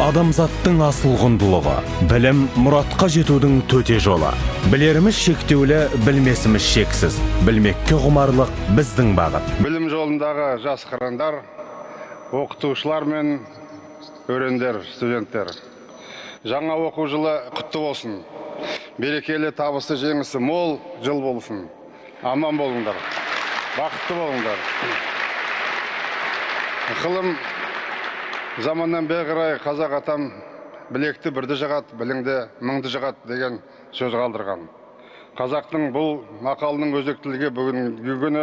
Адамзаттың асыл құндылығы, білім мұратқа жетудің төте жолы. Білеріміз шектеулі, білмесіміз шексіз. Білмекке құмарлық біздің бағыт. Білім жолындағы жас қырандар, оқытушылар мен өрендер, студенттер. Жаңа оқу жылы құтты болсын. Берекелі, табысты, жеңісі мол жыл болсын. Аман болыңдар, бақытты болыңдар. Ғылым заманнан бері қарай қазақ атам білекті бірді жығат, біліңді мыңды жығат деген сөз қалдырған. Қазақтың бұл мақалының өзектілігі бүгінгі күні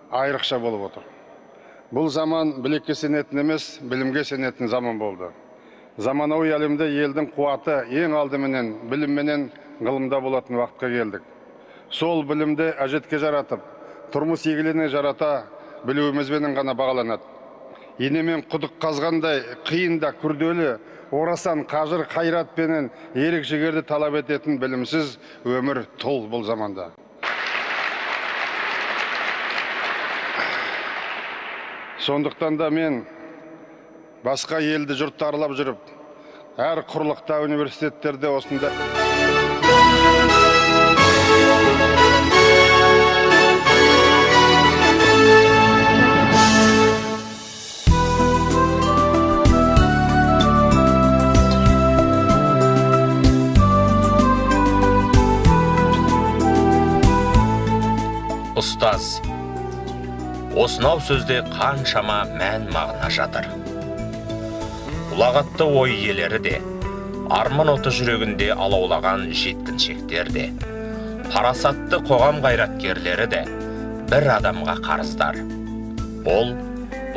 айрықша болып отыр. Бұл заман білекке сенетін емес, білімге сенетін заман болды. Заманауи әлемде елдің қуаты ең алдыменен білімменен ғылымда болатын уақытқа келдік. Сол білімді әжетке жаратып, тұрмыс игілігіне жарата білуімізбенен ғана бағаланады. Енемен құдық қазғандай қиын да күрделі, орасан қажыр қайратпенен ерік жігерді талап ететін білімсіз өмір тұл бұл заманда. Сондықтан да мен басқа елді жұртты аралап жүріп, әр құрлықта университеттерде осында Ұстаз, осынау сөзде қаншама мән мағына жатыр. Ұлағатты ой иелері де, арман оты жүрегінде алаулаған жеткіншектер де, парасатты қоғам қайраткерлері де бір адамға қарыздар. Ол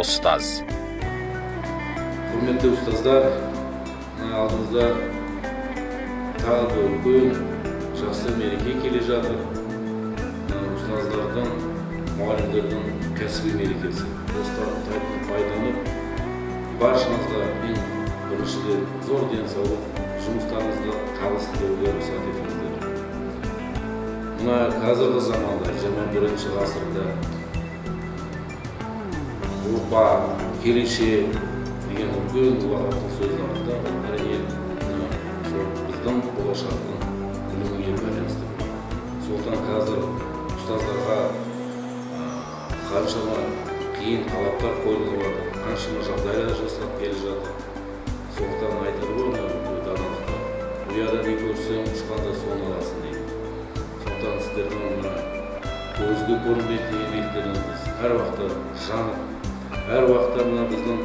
ұстаз. Құрметті ұстаздар, алдымызда тағы да үлкен жақсы мереке келе жатыр. Ұстаздардың, мұғалімдердің кәсіби мерекесі. Достарын пайдаланып, баршаңызға мен біріншіден зор денсаулық, жұмыстарыңызда табысты болуға рұқсат етіңіздер. Мына қазіргі заманда, 21-ші ғасырда ұрпақ, келешек деген үлкен ұлағатты сөздерді әрине біздің болашақтың білімге байланысты. Сондықтан қазір ұстаздарға қаншама қиын талаптар қойылып жатыр, қаншама жағдайлар жасап келе жатыр. Сондықтан айтады ғой даналықта, ұяда не көрсең, ұшқанда соны аласың дейді. Сондықтан сіздердің мына көзге көрінбейтін еңбектеріңіз әр уақытта жанып, әр уақытта мына біздің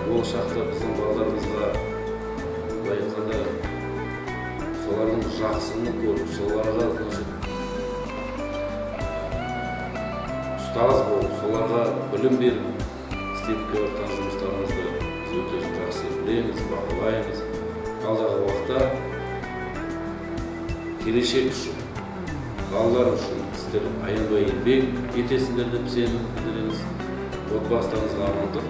болашақта біздің балаларымызға былай айтқанда солардың жақсыны көріп, соларға ұстаз болып, соларға білім беріп, істеп келе жатқан жұмыстарымызды біз өте жақсы білеміз, бағалаймыз. Алдағы уақытта келешек үшін, балалар үшін сіздер аянбай еңбек етесіңдер деп сенім білдіреміз. Отбасыларыңызға амандық,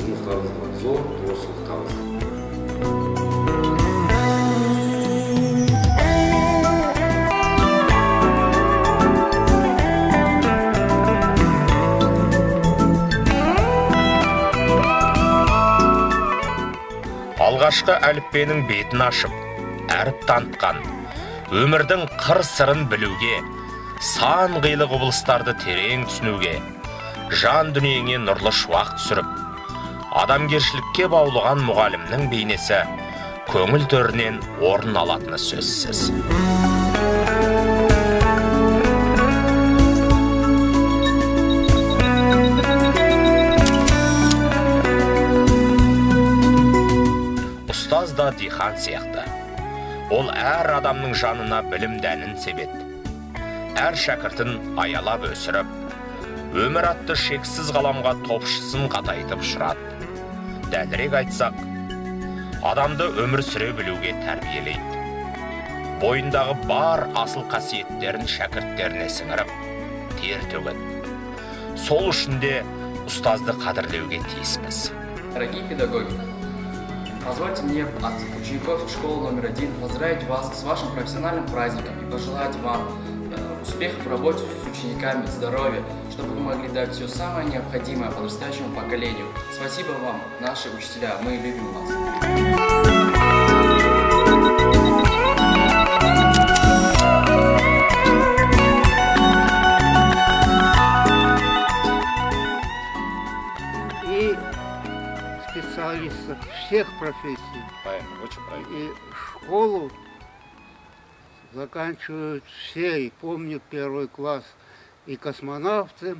жұмыстарыңызға зор творчылық табыс. Алғашқы әліппенің бетін ашып, әріп танытқан, өмірдің қыр-сырын білуге, сан қилы құбылыстарды терең түсінуге, жан дүниеңе нұрлы шуақ түсіріп, адамгершілікке баулыған мұғалімнің бейнесі көңіл төрінен орын алатыны сөзсіз. Ұстаз да дихан сияқты. Ол әр адамның жанына білім дәнін себет. Әр шәкіртін аялап өсіріп, өмір атты шексіз ғаламға топшысын қатайтып ұшырады. Дәлірек айтсақ, адамды өмір сүре білуге тәрбиелейді. Бойындағы бар асыл қасиеттерін шәкірттеріне сіңіріп, тер төгеді. Сол үшін де ұстазды қадірлеуге тиіспіз. Дорогие педагоги, позвольте мне от учеников школы номер 1 поздравить вас с вашим профессиональным праздником и пожелать вам успехов в работе с учениками, здоровья, чтобы вы могли дать все самое необходимое подрастающему поколению. Спасибо вам, наши учителя, мы любим вас. И специалистов всех профессий. Правильно, очень правильно. И школу заканчивают все, и помнят первый класс и космонавты,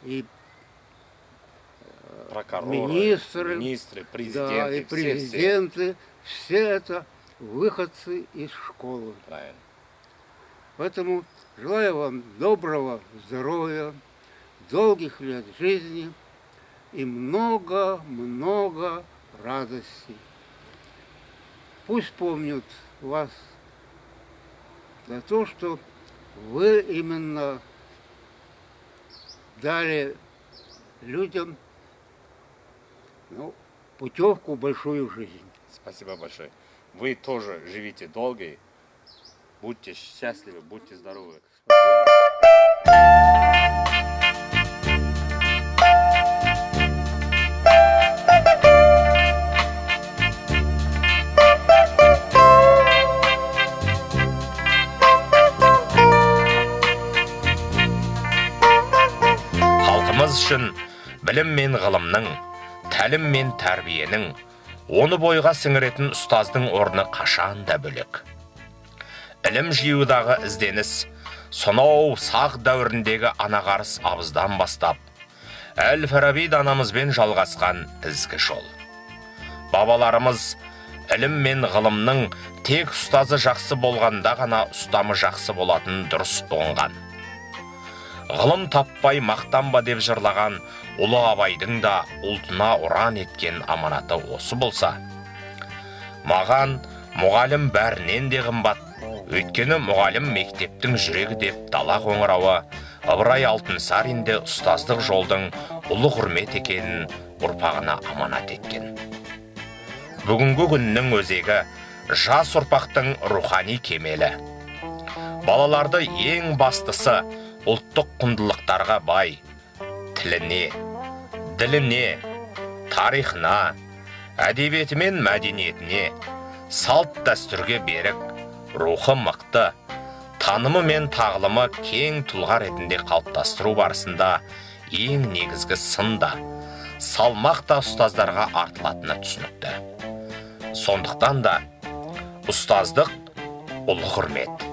и Прокуроры, министры, президенты, да, и президенты, все это выходцы из школы. Правильно. Поэтому желаю вам доброго здоровья, долгих лет жизни и много-много радостей. Пусть помнят вас за то, что вы именно дали людям путевку в большую жизнь. Спасибо большое. Вы тоже живите долго. Будьте счастливы, будьте здоровы. Халқымыз үшін білім мен ғылымның, тәлім мен тәрбиенің, оны бойға сіңіретін ұстаздың орны қашан да бөлек. Ілім жиюдағы ізденіс, сонау сақ дәуіріндегі анағарыс абыздан бастап, Әл-Фараби данамызбен жалғасқан ізгі жол. Бабаларымыз ілім мен ғылымның тек ұстазы жақсы болғанда ғана ұстамы жақсы болатын дұрыс ұғынған. Ғылым таппай мақтанба деп жырлаған ұлы Абайдың да ұлтына ұран еткен аманаты осы болса, маған мұғалім бәрінен де қымбат. Өйткені мұғалім мектептің жүрегі деп дала қоңырауы Ыбырай Алтынсаринде ұстаздық жолдың ұлы құрмет екенін ұрпағына аманат еткен. Бүгінгі күннің өзегі жас ұрпақтың рухани кемелі. Балаларды ең бастысы ұлттық құндылықтарға бай, тіліне, діліне, тарихына, әдебиеті мен мәдениетіне, салт дәстүрге берік, рухы мықты, танымы мен тағылымы кең тұлға ретінде қалыптастыру барысында ең негізгі сында, салмақта ұстаздарға артылатыны түсінікті. Сондықтан да ұстаздық ұлы құрмет.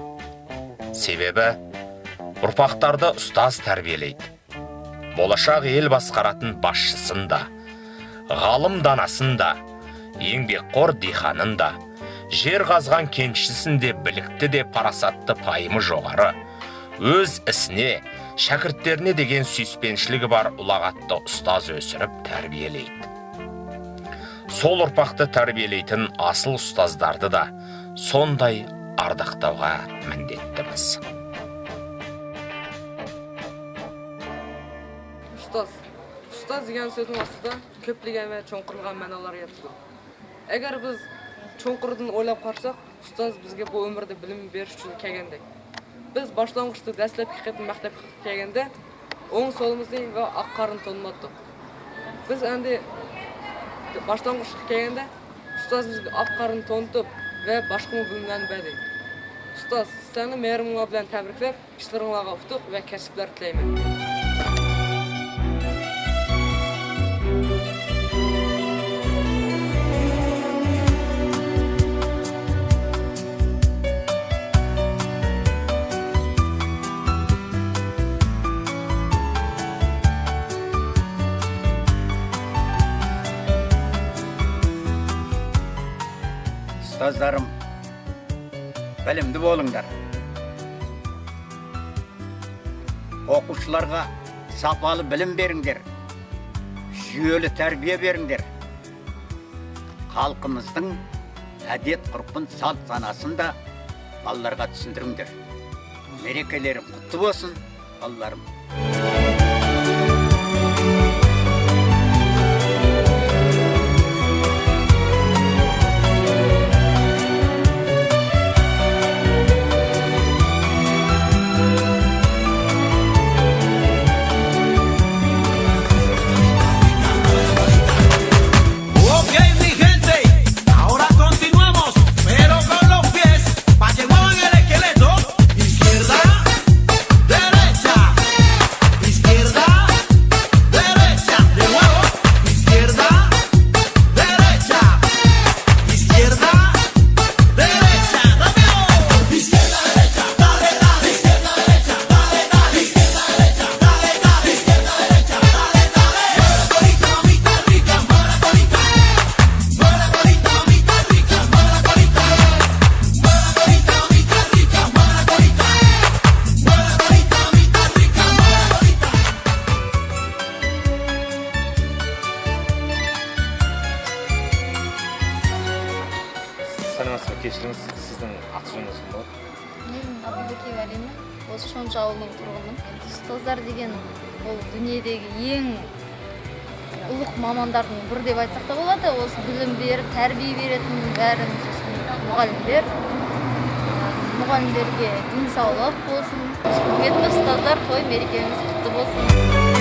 Себебі ұрпақтарды ұстаз тәрбиелейді. Болашақ ел басқаратын басшысын да, ғалым данасын да, еңбекқор диханын да, жер қазған кеншісін де білікті де парасатты пайымы жоғары, өз ісіне, шәкірттеріне деген сүйіспеншілігі бар ұлағатты ұстаз өсіріп тәрбиелейді. Сол ұрпақты тәрбиелейтін асыл ұстаздарды да сондай ардақтауға міндеттіміз. Ұстаз деген сөздің астында көптеген вә чоңқырылған мәналар жатыр. Егер біз чоңқырдың ойлап қарсақ, ұстаз бізге бұл өмірде білім беріш үшін келгенде. Біз башлангычты дәслеп хикметін мақтап келгенде, оң солымызды ва ақ қарын тонмадық. Біз әнде башлангычқа келгенде, ұстаз бізге ақ қарын тонтып ва башқымы білімден бәді. Ұстаз, сені мейіріміңа білән тәбриклеп, ішлеріңларға ұқтық ва кәсіплер тілеймін. Ұстаздарым, білімді болыңдар. Оқушыларға сапалы білім беріңдер. Жүйелі тәрбие беріңдер. Халқымыздың әдет ғұрпын, салт санасын да балаларға түсіндіріңдер. Мерекелерің құтты болсын, балаларым. аты жөніңіз кім болады? Мен Абдыбекева Алина, осы Шонжы ауылының тұрғынымын. Ұстаздар деген ол дүниедегі ең ұлық мамандардың бірі деп айтсақ та болады. Осы білім беріп, тәрбие беретін бәріміз мұғалімдер. Мұғалімдерге денсаулық болсын. Құрметті ұстаздар, той мерекеміз құтты болсын.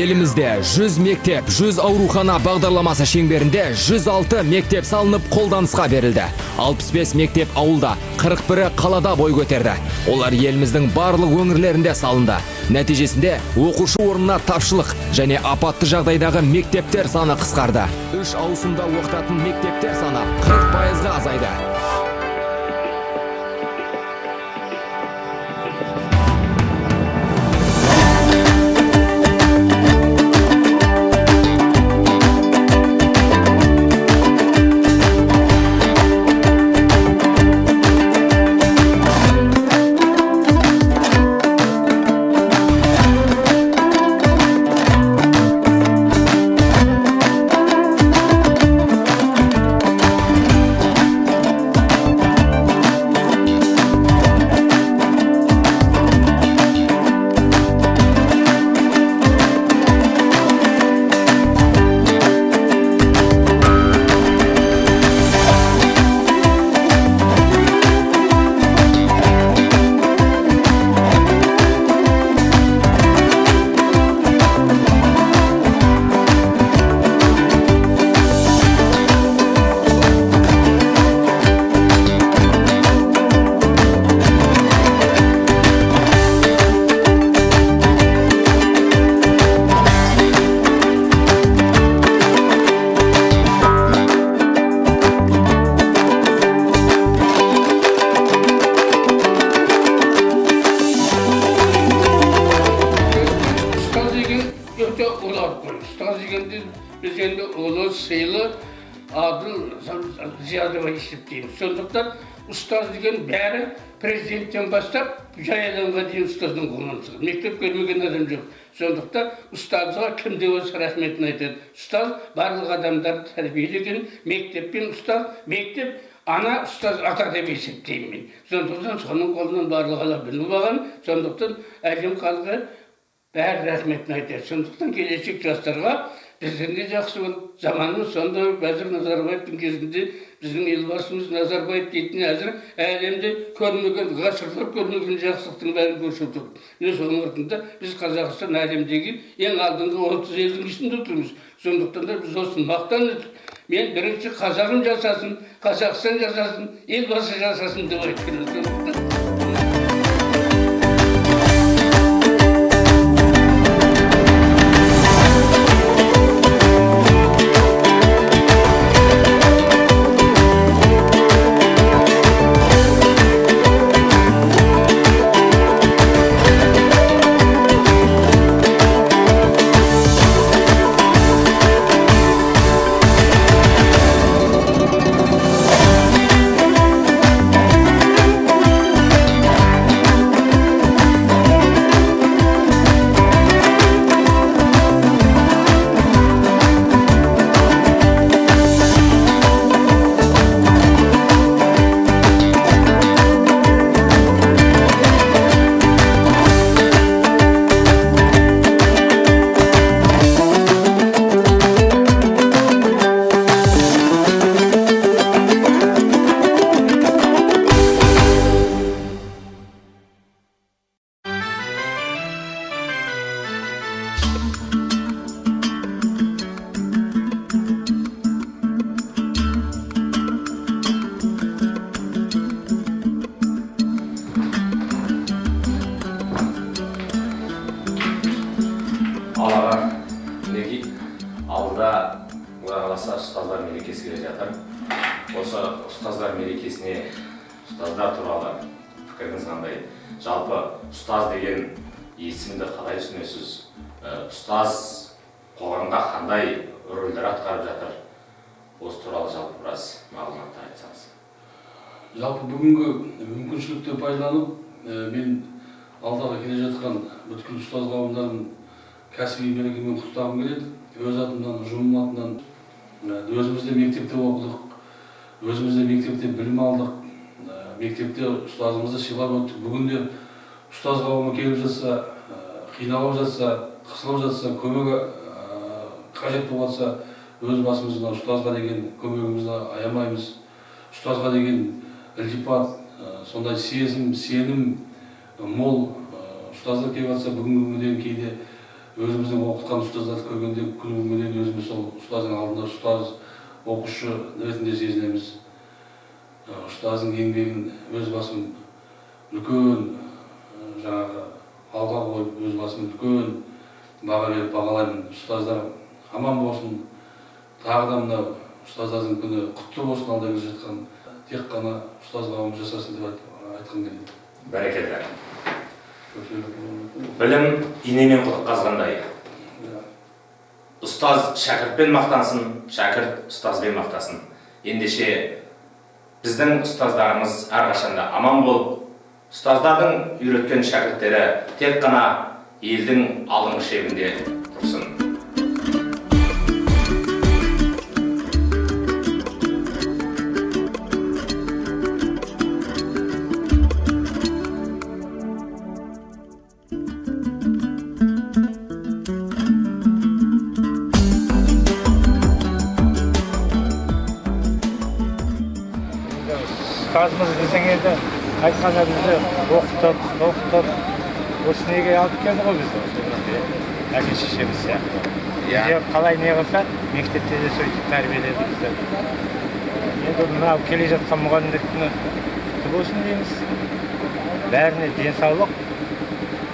Елімізде 100 мектеп, 100 аурухана бағдарламасы шеңберінде 106 мектеп салынып қолданысқа берілді. 65 мектеп ауылда, 41-і қалада бой көтерді. Олар еліміздің барлық өңірлерінде салынды. Нәтижесінде оқушы орнына тапшылық және апатты жағдайдағы мектептер саны қысқарды. 3 ауысымда оқытатын мектептер саны 40%-ға азайды. Biz endi ulu, sıylı, adıl, ziyade var işlettiğimiz. Sonuçta ustaz degen bäri prezidentten başlap jayalanga deyin ustazdın kullanışı. Mektep görmegen adam yok. Sonuçta ustazga kimde olsa rahmetini aytadi. Ustaz barlık adamlar terbiyelegen, mektepten ustaz, mektep ana ustaz ata dep esepteyim men. Sonuçta sonun kolundan barlık ala bilip algan, sonuçta elim kalgı bär rahmetini aytadi. Sonuçta gelecek jastlarga bizden de жақсы бол. Zamanın sonunda Bazır Nazarbayev'in кезінде біздің елбасымыз Назарбаев дейтін әзір әлемде көрмеген, ғасырлар көрмеген жақсылықтың бәрін көрсетіп тұр. Соның артында біз Қазақстан әлемдегі ең алдыңғы 30 елдің ішінде тұрмыз. Сондықтан да біз осыны мақтанып, мен бірінші қазағым жасасын, Қазақстан жасасын, елбасы жасасын деп айтқан. Ұстаздар мерекесі келе жатыр. Осы ұстаздар мерекесіне ұстаздар туралы пікіріңіз қандай? Жалпы ұстаз деген есімді қалай түсінесіз? Ұстаз қоғамда қандай рөлдер атқарып жатыр? осы туралы жалпы біраз мағлұматтар айтсаңыз. Жалпы бүгінгі мүмкіншілікті пайдаланып, мен алдағы келе жатқан бүткіл ұстаз қауымдарын кәсіби мерекемен құттықтағым келеді. Өз атымнан, ұжымым атынан өзімізде мектепте оқыдық, өзімізде мектепте білім алдық, мектепте ұстазымызды сыйлап өттік. Бүгінде ұстаз қауымы келіп жатса, қиналып жатса, қысылып жатса, көмегі қажет болып жатса, өз басымыздан ұстазға деген көмегімізді аямаймыз. Ұстазға деген ілтипат, сондай сезім, сенім мол ұстаздар келіп жатса, бүгінгі күннен кейде өзіміздің оқытқан ұстаздарды көргенде күнгі күннен өзіміз сол ұстаздың алдында ұстаз, оқушы ретінде сезінеміз. Ұстаздың еңбегін өз басым үлкен жаңағы алға қойып, өз басым үлкен баға беріп бағалаймын. Ұстаздар аман болсын. Тағы да мына ұстаздардың күні құтты болсын, алда келе жатқан. Тек қана ұстаз қауым жасасын деп айтқым келеді. Бәрекелді. Білім инемен құдық қазғандай. Ұстаз шәкіртпен мақтансын, шәкірт ұстазбен мақтасын. Ендеше біздің ұстаздарымыз әрқашанда аман болып, ұстаздардың үйреткен шәкірттері тек қана елдің алдыңғы шебінде тұрсын. Ұстазымыз біздің енді айтқанда бізді оқытып, осы неге алып келді ғой бізді, әке шешеміз сияқты. Бізде қалай не қылса, мектепте де сөйтіп тәрбиеледі бізді. Енді мынау келе жатқан мұғалімдер күні құтты болсын дейміз. Бәріне денсаулық,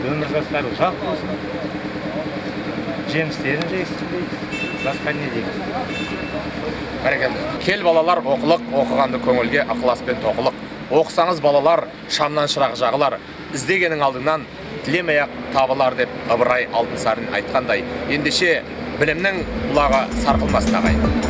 өмір жастары ұзақ болсын. Жемістерін жейсін дейміз. Басқа не дейміз. Бәрекелді. Кел балалар оқылық, оқығанды көңілге ықыласпен тоқылық. Оқысаңыз балалар, шамнан шырақ жағылар, іздегенің алдыңнан тілемей-ақ табылар деп Ыбырай Алтынсарин айтқандай. Ендеше білімнің бұлағы сарқылмасын ағайын.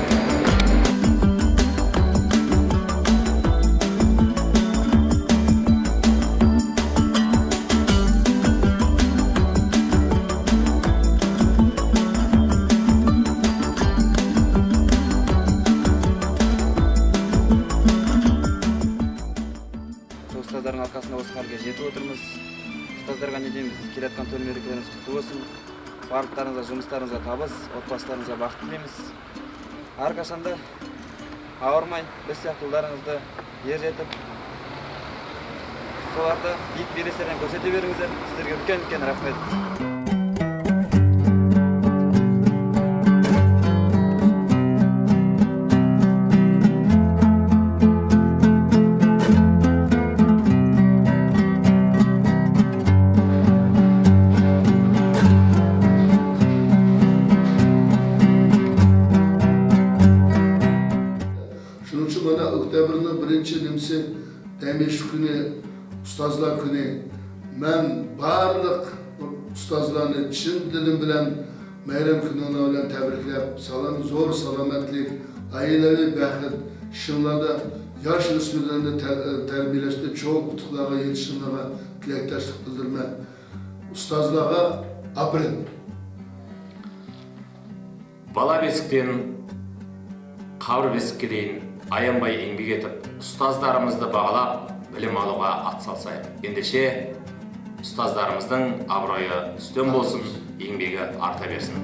Ұстаздардың арқасында осы халге жетіп отырмыз. Ұстаздарға не дейміз? Келатқан төл мерекелеріңіз құтты болсын. Барлықтарыңызға жұмыстарыңызға табыс, отбасыларыңызға бақыт тілейміз. Әрқашанда ауырмай, біз сияқты ұлдарыңызды ержетіп, соларды биік белестерден көрсете беріңіздер. Сіздерге үлкен рахмет. Немесе дәмеш күні, ұстазлар күні. Мен барлық ұстазларны шын ділім білен мәйрам күніне олан тәбіріклеп, салам зор саламатлық, ailevi бәхет, шынлада yaş өспірлерді тәрбиелешті çoğu құтықлаға yetişimlere тілектәшілік білдірме. Ұстазлаға апрен. Бала бесіктен қабір бесікке дейін аянбай еңбек етіп, ұстаздарымызды бағалап, білім алуға атсалсайық. Ендеше, ұстаздарымыздың абыройы үстем болсын, еңбегі арта берсін.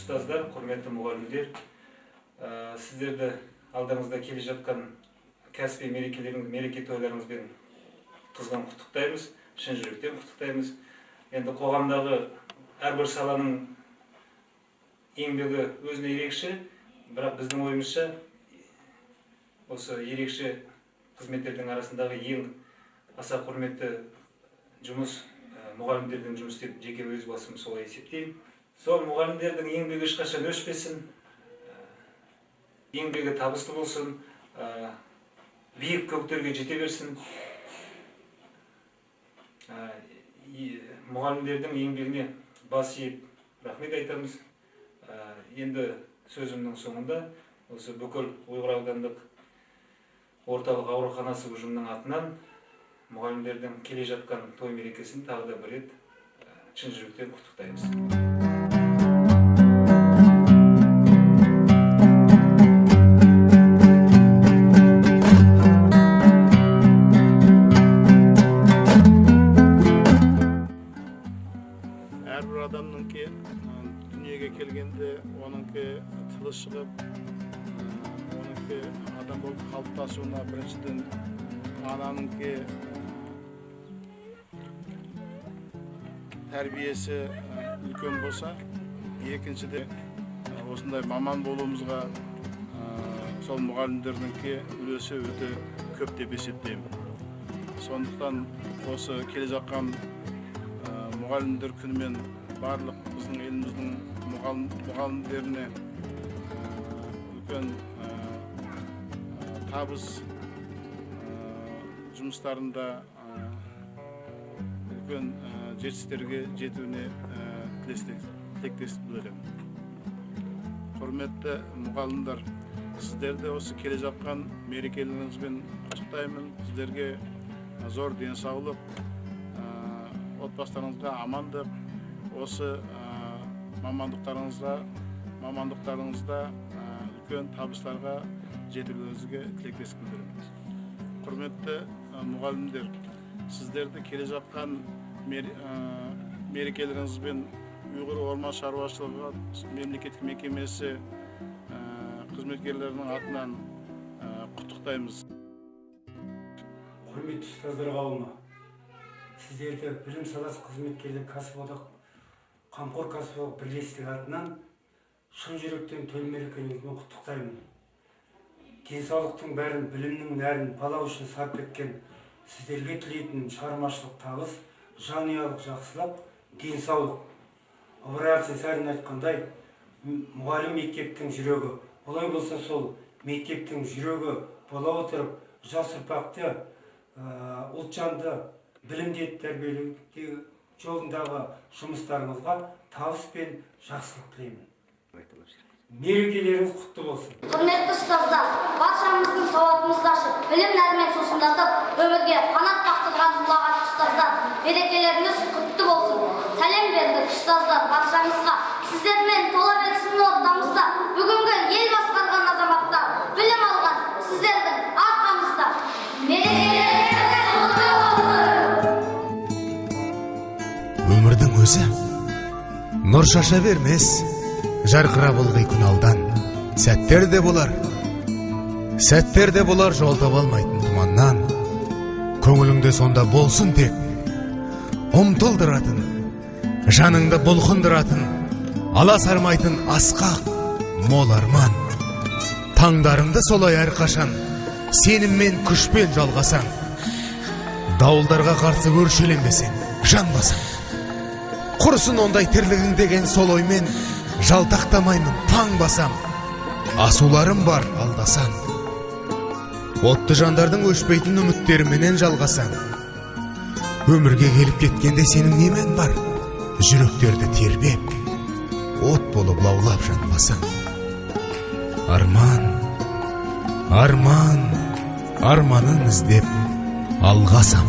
Ұстаздар, құрметті мұғалімдер, сіздерді алдыңызда келе жатқан кәсіби мереке тойларыңызбен қызған құттықтаймыз, шын жүректен құттықтаймыз. Енді қоғамдағы әрбір саланың еңбегі өзіне ерекше, бірақ біздің ойымызша осы ерекше қызметтердің арасындағы ең аса құрметті жұмыс мұғалімдердің жұмысы деп жеке өз басым солай есептеймін. Сол мұғалімдердің еңбегі ешқашан өшпесін, еңбегі табысты болсын, биік көктерге жете берсін. Мұғалімдердің еңбегіне бас иіп рахмет айтамыз. Енді сөзімнің соңында осы бүкіл Ойғыр аудандық орталық ауруханасы ұжымының атынан мұғалімдердің келе жатқан той мерекесін тағы да бір рет шын жүректен құттықтаймыз. Әрбір адамныңки дүниеге келгенде оныңки тылы шығып, оныңки адам болып қалыптасуына біріншіден ананыңки тәрбиесі үлкен болса, екіншіде осындай маман болуымызға сол мұғалімдердіңки үлесі өте көп деп есептеймін. Сондықтан осы келе жатқан мұғалімдер күнімен барлық біздің еліміздің мұғалімдеріне үлкен табыс жұмыстарында үлкен жетістіктерге жетуіне тілектестік білдіремін. Құрметті мұғалімдер, сіздерді осы келе жатқан мерекелеріңізбен құттықтаймын. Сіздерге зор денсаулық, отбасыларыңызға амандық, осы мамандықтарыңызда үлкен табыстарға жетулеріңізге тілектестік білдіремін. Құрметті мұғалімдер, сіздерді келе жатқан мерекелеріңізбен Ұйғыр орман шаруашылығы мемлекеттік мекемесі қызметкерлерінің атынан құттықтаймыз. Құрметті ұстаздар қауымы, сіздерді білім саласы қызметкерлер кәсіподақ қамқор кәсіподақ бірлестігі атынан шын жүректен төл мерекелеріңізбен құттықтаймын. Денсаулықтың бәрін, білімнің нәрін балау үшін сарп еткен сіздерге тілейтін шығармашылық табыс, жанұялық жақсылық, денсаулық. Обырация сәрін айтқандай, мұғалім мектептің жүрегі. Олай болса сол мектептің жүрегі бола отырып, жас ұрпақты ұлтжанды білімде тәрбиелеу жолындағы жұмыстарыңызға табыс пен жақсылық тілеймін. Мерекелеріңіз құтты болсын. Құрметті ұстаздар, баршамыздың сауатымызды ашып, білім нәрімен сусындатып, өмірге қанат қақтырған ұлағатты ұстаздар, мерекелеріңіз құтты болсын. Сәлем бердік ұстаздар баршамызға. Сіздермен тола берсін ортамызда, бүгінгі ел басқарған азаматтар, білім алған сіздердің арқамызда. Мерекелеріңіз құтты болсын. Өмірдің өзі нұр шаша бермес, жарқырап ылғи күн алдан. Сәттер де болар жолда болмайтын тұманнан. Көңіліңде сонда болсын тек ұмтылдыратын, жаныңды бұлқындыратын, ала сармайтын асқақ мол арман. Таңдарыңды солай әрқашан сеніммен күшпен жалғасаң, дауылдарға қарсы өршеленбесең, жанбасаң. Құрысын ондай тірлігің деген сол оймен жалтақтамаймын, паң басам. Асуларым бар алдасаң, отты жандардың өшпейтін үміттеріменен жалғасаң. Өмірге келіп кеткенде сенің немен бар? Жүректерді тербеп, от болып лаулап жанбасаң. Арман, арман, арманын іздеп алғасам.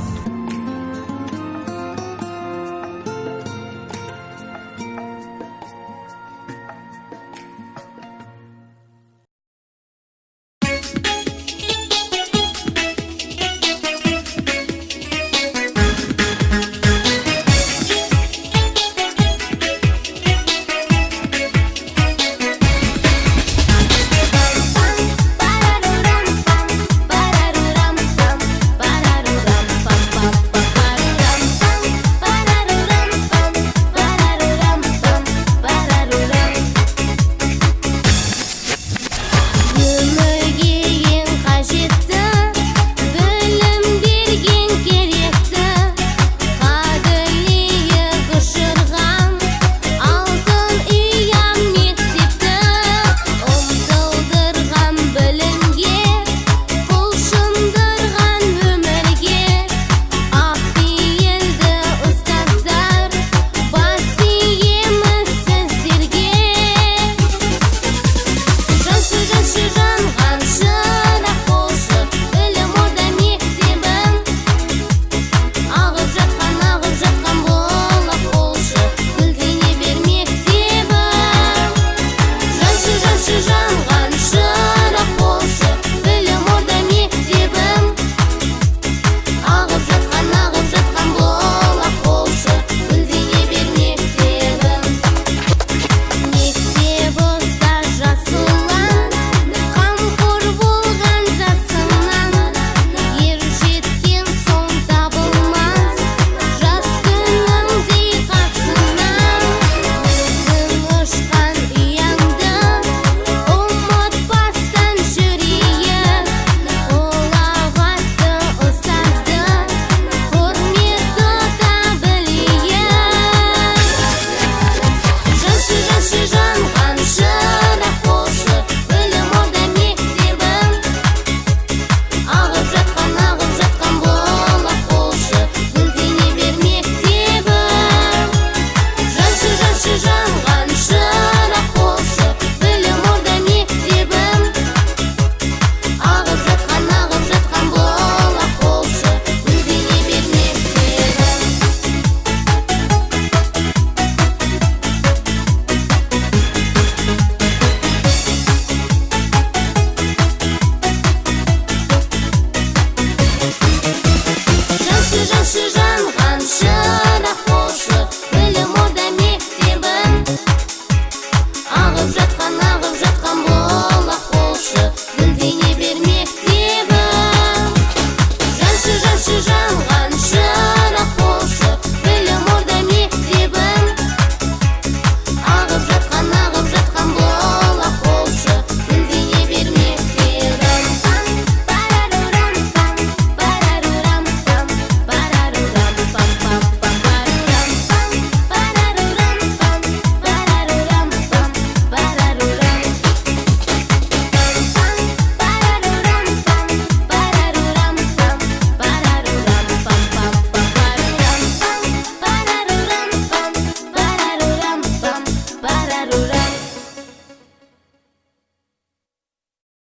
қойшы жанға